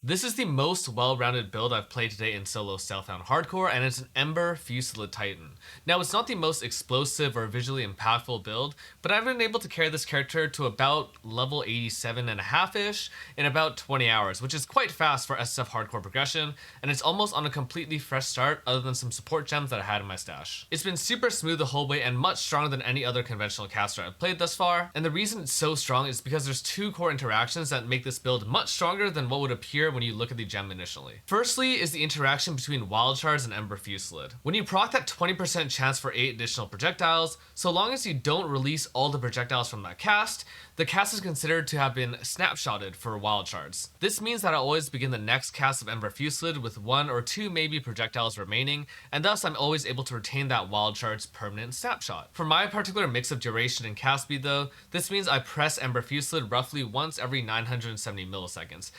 This is the most well-rounded build I've played today in solo Stealthhound Hardcore, and it's an Ember Fusillade Titan. Now, it's not the most explosive or visually impactful build, but I've been able to carry this character to about level 87.5-ish in about 20 hours, which is quite fast for SSF Hardcore progression, and it's almost on a completely fresh start other than some support gems that I had in my stash. It's been super smooth the whole way and much stronger than any other conventional caster I've played thus far, and the reason it's so strong is because there's two core interactions that make this build much stronger than what would appear when you look at the gem initially. Firstly is the interaction between Wild Shards and Ember Fusillade. When you proc that 20% chance for 8 additional projectiles, so long as you don't release all the projectiles from that cast, the cast is considered to have been snapshotted for Wild Shards. This means that I always begin the next cast of Ember Fusillade with 1 or 2 maybe projectiles remaining, and thus I'm always able to retain that Wild Shards permanent snapshot. For my particular mix of duration and cast speed though, this means I press Ember Fusillade roughly once every 970 milliseconds.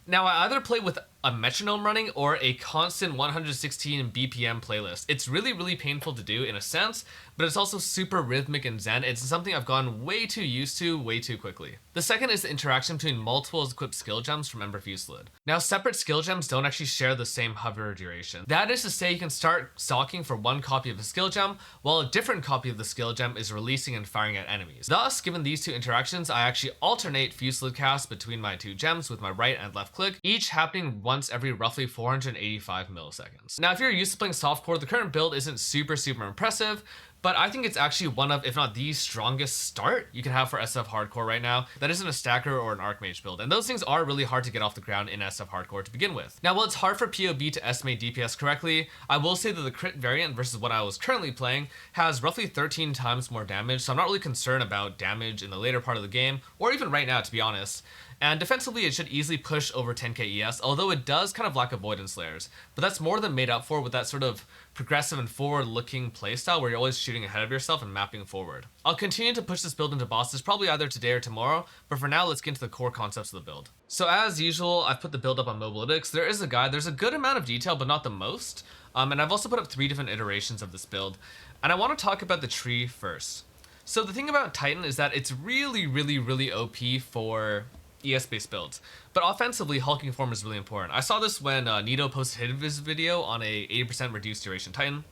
Now, I either play with a metronome running or a constant 116 BPM playlist. It's really painful to do in a sense, but it's also super rhythmic and zen. It's something I've gotten way too used to way too quickly. The second is the interaction between multiple equipped skill gems from Ember Fusillade. Now, separate skill gems don't actually share the same hover duration. That is to say, you can start stocking for one copy of a skill gem, while a different copy of the skill gem is releasing and firing at enemies. Thus, given these two interactions, I actually alternate Fusillade casts between my two gems with my right and left click, each happening once every roughly 485 milliseconds. Now, if you're used to playing softcore, the current build isn't super impressive, but I think it's actually one of, if not the strongest start you can have for SF Hardcore right now that isn't a stacker or an Archmage build, and those things are really hard to get off the ground in SF Hardcore to begin with. Now, while it's hard for POB to estimate DPS correctly, I will say that the crit variant versus what I was currently playing has roughly 13 times more damage, so I'm not really concerned about damage in the later part of the game, or even right now to be honest. And defensively, it should easily push over 10k ES, although it does kind of lack avoidance layers. But that's more than made up for with that sort of progressive and forward-looking playstyle where you're always shooting ahead of yourself and mapping forward. I'll continue to push this build into bosses probably either today or tomorrow, but for now, let's get into the core concepts of the build. So as usual, I've put the build up on Mobalytics. There is a guide. There's a good amount of detail, but not the most. And I've also put up 3 different iterations of this build. And I want to talk about the tree first. So the thing about Titan is that it's really OP for ES-based builds, but offensively, hulking form is really important. I saw this when Nito posted his video on a 80% reduced duration Titan.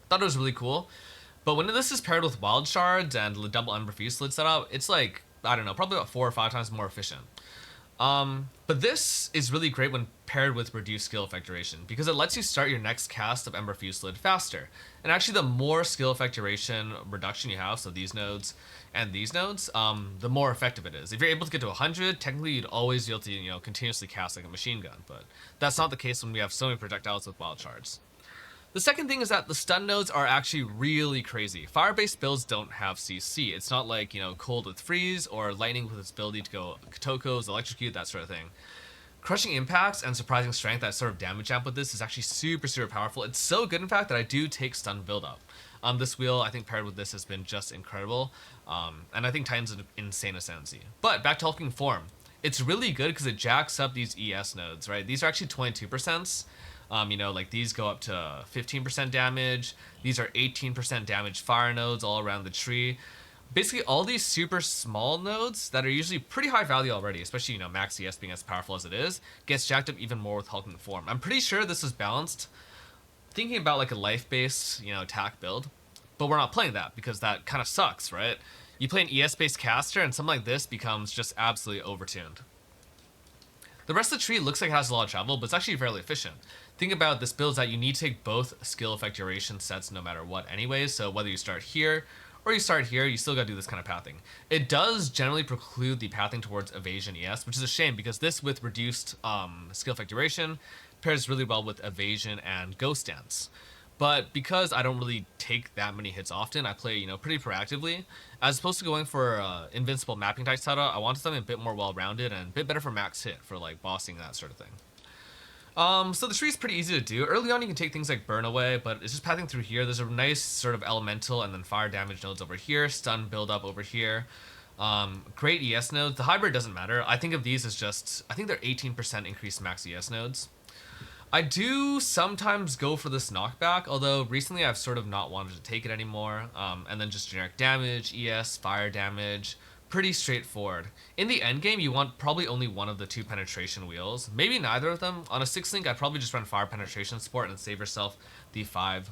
Thought it was really cool, but when this is paired with Wild Shards and the double Ember Fusillade setup, it's like, I don't know, probably about 4 or 5 times more efficient. But this is really great when paired with reduced skill effect duration because it lets you start your next cast of Ember Fusillade faster. And actually, the more skill effect duration reduction you have, so these nodes and these nodes, the more effective it is. If you're able to get to 100, technically you'd always be able to, continuously cast like a machine gun, but that's not the case when we have so many projectiles with Wild Shards. The second thing is that the stun nodes are actually really crazy. Fire-based builds don't have CC. It's not like, cold with freeze or lightning with its ability to go Kotokos, electrocute, that sort of thing. Crushing impacts and surprising strength, that sort of damage amp with this is actually super powerful. It's so good, in fact, that I do take stun build up. This wheel, I think paired with this has been just incredible. And I think Titan's an insane ascendancy. But back to hulking form. It's really good because it jacks up these ES nodes, right? These are actually 22%. Like these go up to 15% damage. These are 18% damage fire nodes all around the tree. Basically, all these super small nodes that are usually pretty high value already, especially, max ES being as powerful as it is, gets jacked up even more with hulking form. I'm pretty sure this is balanced, thinking about like a life-based, attack build, but we're not playing that because that kind of sucks, right? You play an ES-based caster and something like this becomes just absolutely overtuned. The rest of the tree looks like it has a lot of travel, but it's actually fairly efficient. Think about this build is that you need to take both skill effect duration sets no matter what anyways, so whether you start here or you start here, you still gotta do this kind of pathing. It does generally preclude the pathing towards evasion ES, which is a shame because this with reduced skill effect duration pairs really well with evasion and ghost dance. But because I don't really take that many hits often, I play, pretty proactively. As opposed to going for invincible mapping type setup, I wanted something a bit more well-rounded and a bit better for max hit, for like bossing, that sort of thing. So the tree is pretty easy to do. Early on, you can take things like burn away, but it's just pathing through here. There's a nice sort of elemental and then fire damage nodes over here, stun build up over here. Great ES nodes. The hybrid doesn't matter. I think of these as just, I think they're 18% increased max ES nodes. I do sometimes go for this knockback, although recently I've sort of not wanted to take it anymore. And then just generic damage, ES, fire damage, pretty straightforward. In the end game, you want probably only one of the 2 penetration wheels, maybe neither of them. On a 6 link, I'd probably just run fire penetration support and save yourself the 5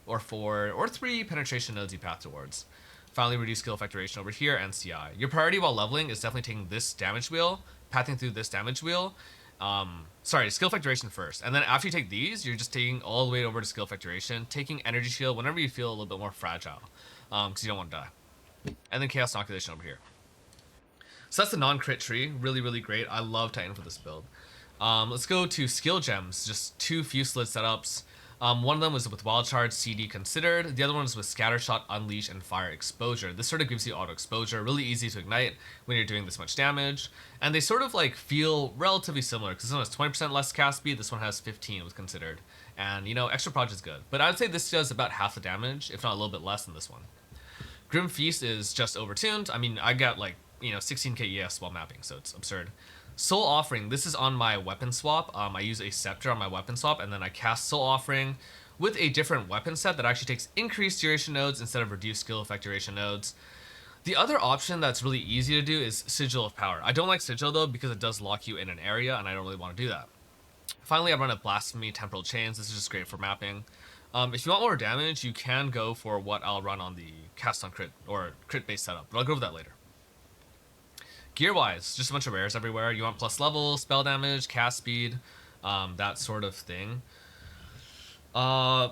or 4 or 3 penetration nodes you path towards. Finally, reduce skill effect duration over here and CI. Your priority while leveling is definitely taking this damage wheel, pathing through this damage wheel. Sorry, skill effect duration first. And then after you take these, you're just taking all the way over to skill effect duration, taking energy shield whenever you feel a little bit more fragile, because you don't want to die. And then chaos inoculation over here. So that's the non-crit tree. Really, really great. I love Titan for this build. Let's go to skill gems. Just 2 Fusillade setups. One of them was with wildshards, CD considered. The other one was with scattershot, unleash, and fire exposure. This sort of gives you auto exposure. Really easy to ignite when you're doing this much damage. And they sort of like feel relatively similar because this one has 20% less cast speed. This one has 15 was considered. And you know, extra proj is good. But I would say this does about half the damage, if not a little bit less than this one. Grim Feast is just overtuned. I mean, I got like, you know, 16k ES while mapping, so it's absurd. Soul Offering, this is on my weapon swap. I use a scepter on my weapon swap, and then I cast Soul Offering with a different weapon set that actually takes increased duration nodes instead of reduced skill effect duration nodes. The other option that's really easy to do is Sigil of Power. I don't like Sigil though because it does lock you in an area, and I don't really want to do that. Finally, I run a Blasphemy Temporal Chains. This is just great for mapping. If you want more damage, you can go for what I'll run on the cast on crit or crit based setup, but I'll go over that later. Gear-wise, just a bunch of rares everywhere. You want plus level, spell damage, cast speed, that sort of thing. I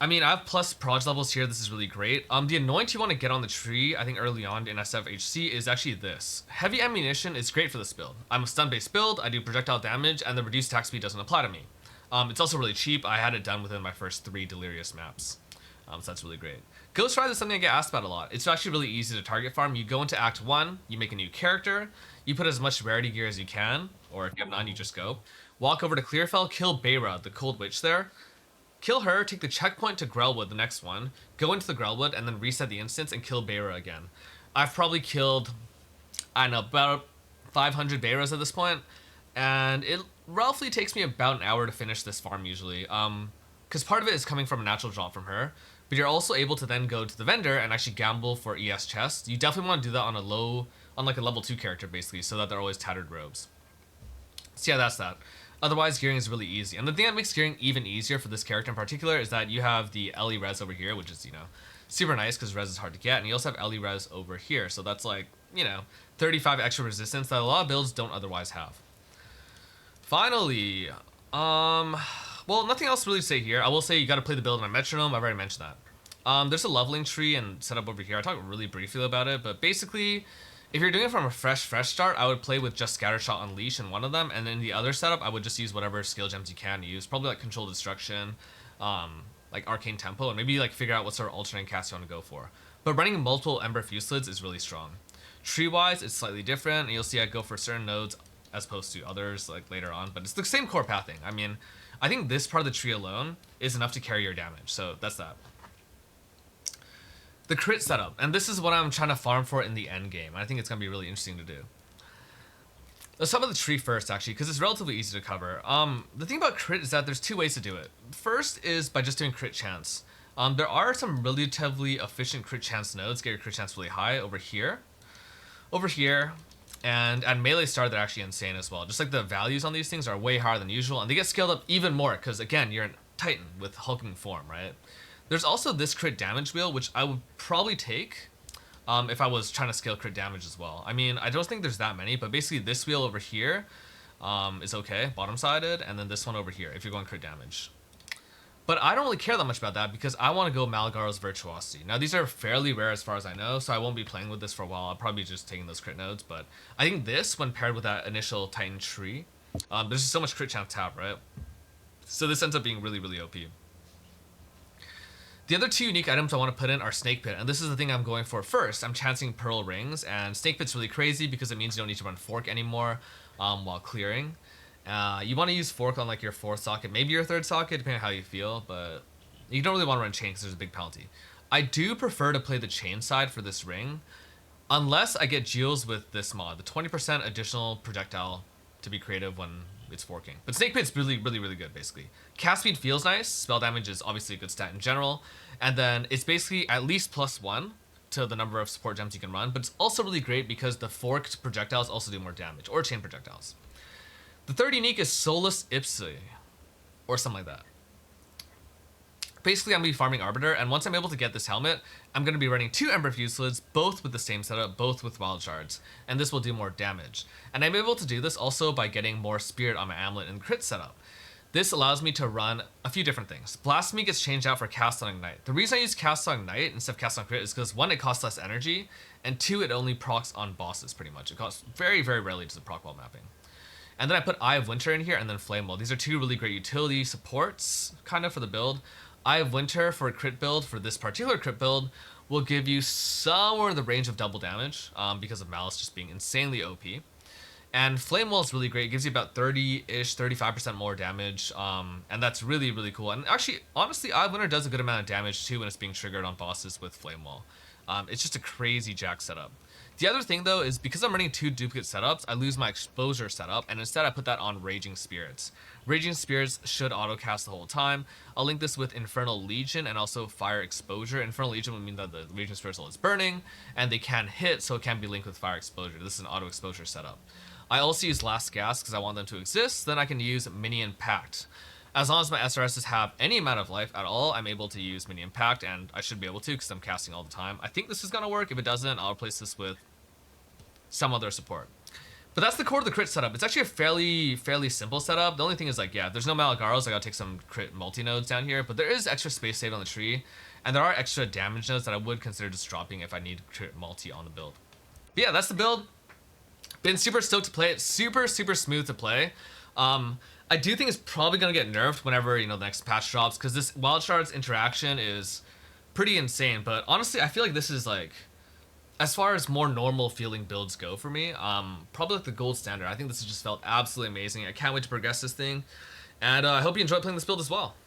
mean, I have plus proj levels here. This is really great. The anoint you want to get on the tree, I think early on in SSFHC, is actually this. Heavy ammunition is great for this build. I'm a stun-based build, I do projectile damage, and the reduced attack speed doesn't apply to me. It's also really cheap. I had it done within my first 3 Delirious maps. So that's really great. Ghostwrithe is something I get asked about a lot. It's actually really easy to target farm. You go into Act 1, you make a new character, you put as much rarity gear as you can, or if you have none, you just go. Walk over to Clearfell, kill Beira, the Cold Witch there. Kill her, take the checkpoint to Grellwood, the next one, go into the Grellwood, and then reset the instance and kill Beira again. I've probably killed, I don't know, about 500 Beiras at this point, and it roughly takes me about an hour to finish this farm usually. Because part of it is coming from a natural drop from her, but you're also able to then go to the vendor and actually gamble for ES chests. You definitely want to do that on like a level 2 character basically, so that they're always tattered robes. So yeah, that's that. Otherwise, gearing is really easy. And the thing that makes gearing even easier for this character in particular is that you have the Ellie res over here, which is, you know, super nice because res is hard to get. And you also have Ellie res over here. So that's like, you know, 35 extra resistance that a lot of builds don't otherwise have. Finally, well, nothing else really to say here. I will say you got to play the build on a metronome. I've already mentioned that. There's a leveling tree and setup over here. I talked really briefly about it, but basically, if you're doing it from a fresh start, I would play with just Scattershot Unleash in one of them, and then the other setup, I would just use whatever skill gems you can use. Probably like Controlled Destruction, like Arcane Tempo, and maybe like figure out what sort of alternate cast you want to go for. But running multiple Ember Fusillades is really strong. Tree-wise, it's slightly different, and you'll see I go for certain nodes as opposed to others like later on, but it's the same core pathing. I mean, I think this part of the tree alone is enough to carry your damage, so that's that. The crit setup, and this is what I'm trying to farm for in the end game. I think it's going to be really interesting to do. Let's talk about the tree first, actually, because it's relatively easy to cover. The thing about crit is that there's 2 ways to do it. First is by just doing crit chance. There are some relatively efficient crit chance nodes, get your crit chance really high over here, and at melee start, they're actually insane as well. Just like the values on these things are way higher than usual, and they get scaled up even more, because again, you're a Titan with hulking form, right? There's also this crit damage wheel, which I would probably take if I was trying to scale crit damage as well. I mean, I don't think there's that many, but basically this wheel over here is okay, bottom-sided, and then this one over here if you're going crit damage. But I don't really care that much about that because I want to go Malgaro's Virtuosity. Now, these are fairly rare as far as I know, so I won't be playing with this for a while. I'll probably be just taking those crit nodes, but I think this, when paired with that initial Titan tree, there's just so much crit chance to have, right? So this ends up being really, really OP. The other 2 unique items I want to put in are Snake Pit, and this is the thing I'm going for first. I'm chancing Pearl Rings, and Snake Pit's really crazy because it means you don't need to run Fork anymore while clearing. You want to use Fork on like your 4th socket, maybe your 3rd socket, depending on how you feel, but you don't really want to run Chain because there's a big penalty. I do prefer to play the Chain side for this ring, unless I get Geols with this mod, the 20% additional projectile to be creative when it's forking. But Snake Pit's really, really, really good, basically. Cast speed feels nice, spell damage is obviously a good stat in general, and then it's basically at least +1 to the number of support gems you can run, but it's also really great because the forked projectiles also do more damage, or chain projectiles. The third unique is Solus Ipsi, or something like that. Basically, I'm going to be farming Arbiter, and once I'm able to get this helmet, I'm going to be running 2 Ember Fusillades, both with the same setup, both with Wild Shards, and this will do more damage. And I'm able to do this also by getting more Spirit on my Amulet and crit setup. This allows me to run a few different things. Blasphemy gets changed out for Cast on Ignite. The reason I use Cast on Ignite instead of Cast on Crit is because 1, it costs less energy, and 2, it only procs on bosses pretty much. It costs very, very rarely to the proc wall mapping. And then I put Eye of Winter in here, and then Flame Wall. These are 2 really great utility supports, kind of, for the build. Eye of Winter for a crit build, for this particular crit build, will give you somewhere in the range of double damage, because of Malice just being insanely OP. And Flame Wall is really great. It gives you about 30-ish, 35% more damage, and that's really, really cool. And actually, honestly, Eye of Winter does a good amount of damage, too, when it's being triggered on bosses with Flame Wall. It's just a crazy jack setup. The other thing, though, is because I'm running 2 duplicate setups, I lose my exposure setup, and instead I put that on Raging Spirits. Raging Spirits should auto-cast the whole time. I'll link this with Infernal Legion and also Fire Exposure. Infernal Legion would mean that the Raging Spirits is burning, and they can hit, so it can be linked with Fire Exposure. This is an auto-exposure setup. I also use Last Gas because I want them to exist, then I can use Minion Pact. As long as my SRSs have any amount of life at all, I'm able to use Minion Pact, and I should be able to because I'm casting all the time. I think this is going to work. If it doesn't, I'll replace this with some other support. But that's the core of the crit setup. It's actually a fairly simple setup. The only thing is, like, yeah, there's no Malagaros. I gotta take some crit multi-nodes down here, but there is extra space saved on the tree, and there are extra damage nodes that I would consider just dropping if I need crit multi on the build. But yeah, that's the build. Been super stoked to play it. Super, super smooth to play. I do think it's probably going to get nerfed whenever, the next patch drops, because this Wild Shards interaction is pretty insane. But honestly, I feel like this is, like, as far as more normal feeling builds go for me, probably like the gold standard. I think this has just felt absolutely amazing. I can't wait to progress this thing. And I hope you enjoy playing this build as well.